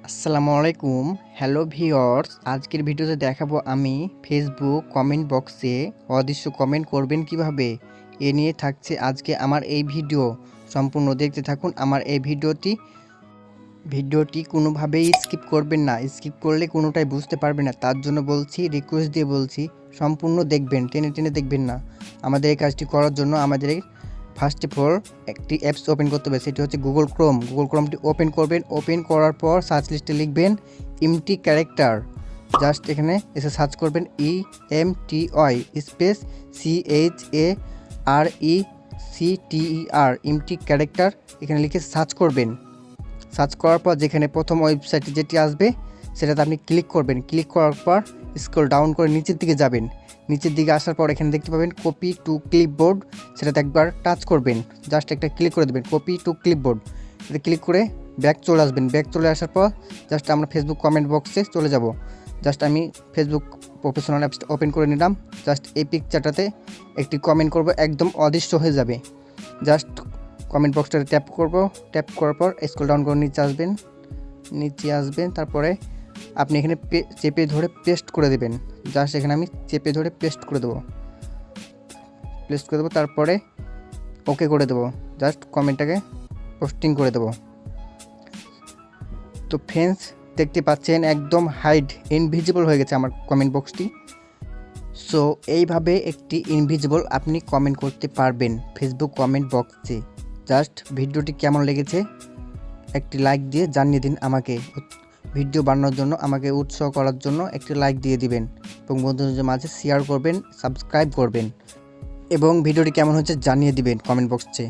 আসসালামু আলাইকুম। Hello viewers, আজকের ভিডিওতে দেখাবো আমি ফেসবুক কমেন্ট বক্সে অদৃশ্য কমেন্ট করবেন কিভাবে। এ নিয়ে থাকছে আজকে আমার এই ভিডিও। সম্পূর্ণ দেখতে থাকুন আমার এই ভিডিওটি কোনোভাবেই স্কিপ করবেন না। স্কিপ করলে কোনোটাই বুঝতে পারবেন না। তার জন্য বলছি, রিকোয়েস্ট দিয়ে বলছি, সম্পূর্ণ দেখবেন, টেনে টেনে দেখবেন না। আমাদের এই কাজটি করার জন্য আমাদের ফার্স্ট অফ অল একটি অ্যাপস ওপেন করতে হবে, সেটি হচ্ছে গুগল ক্রোমটি ওপেন করবেন। ওপেন করার পর সার্চ লিস্টে লিখবেন এমটি ক্যারেক্টার। জাস্ট এখানে এসে সার্চ করবেন EMTY space CHARECTER empty character, এখানে লিখে সার্চ করবেন। সার্চ করার পর যেখানে প্রথম ওয়েবসাইটে যেটি আসবে সেটাতে আপনি ক্লিক করবেন। ক্লিক করার পর স্ক্রল ডাউন করে নিচের দিকে যাবেন। নিচের দিকে আসার পর এখানে দেখতে পাবেন কপি টু ক্লিপবোর্ড, সেটাতে একবার টাচ করবেন। জাস্ট একটা ক্লিক করে দেবেন কপি টু ক্লিপবোর্ড, এতে ক্লিক করে ব্যাক চলে আসবেন। ব্যাক চলে আসার পর জাস্ট আমরা ফেসবুক কমেন্ট বক্সে চলে যাব। জাস্ট আমি ফেসবুক প্রফেশনাল অ্যাপসটা ওপেন করে নিলাম। জাস্ট এই পিকচারটাতে একটি কমেন্ট করব, একদম অদৃশ্য হয়ে যাবে। জাস্ট কমেন্ট বক্সটাতে ট্যাপ করব। ট্যাপ করার পর স্ক্রল ডাউন করে নিচে আসবেন। তারপরে আপনি এখানে চেপে ধরে পেস্ট করে দেবেন। জাস্ট এখানে আমি চেপে ধরে পেস্ট করে দেবো। তারপরে ওকে করে দেবো। জাস্ট কমেন্টটাকে পোস্টিং করে দেবো। তো ফ্রেন্ডস, দেখতে পাচ্ছেন একদম হাইড ইনভিজিবল হয়ে গেছে আমার কমেন্ট বক্সটি। সো এইভাবে একটি ইনভিজিবল আপনি কমেন্ট করতে পারবেন ফেসবুক কমেন্ট বক্সে। জাস্ট ভিডিওটি কেমন লেগেছে একটি লাইক দিয়ে জানিয়ে দিন আমাকে। ভিডিও বানানোর জন্য আমাকে উৎসাহ করার জন্য একটি লাইক দিয়ে দিবেন এবং বন্ধুদের মাঝে শেয়ার করবেন, সাবস্ক্রাইব করবেন এবং ভিডিওটি কেমন হচ্ছে জানিয়ে দিবেন কমেন্ট বক্সে।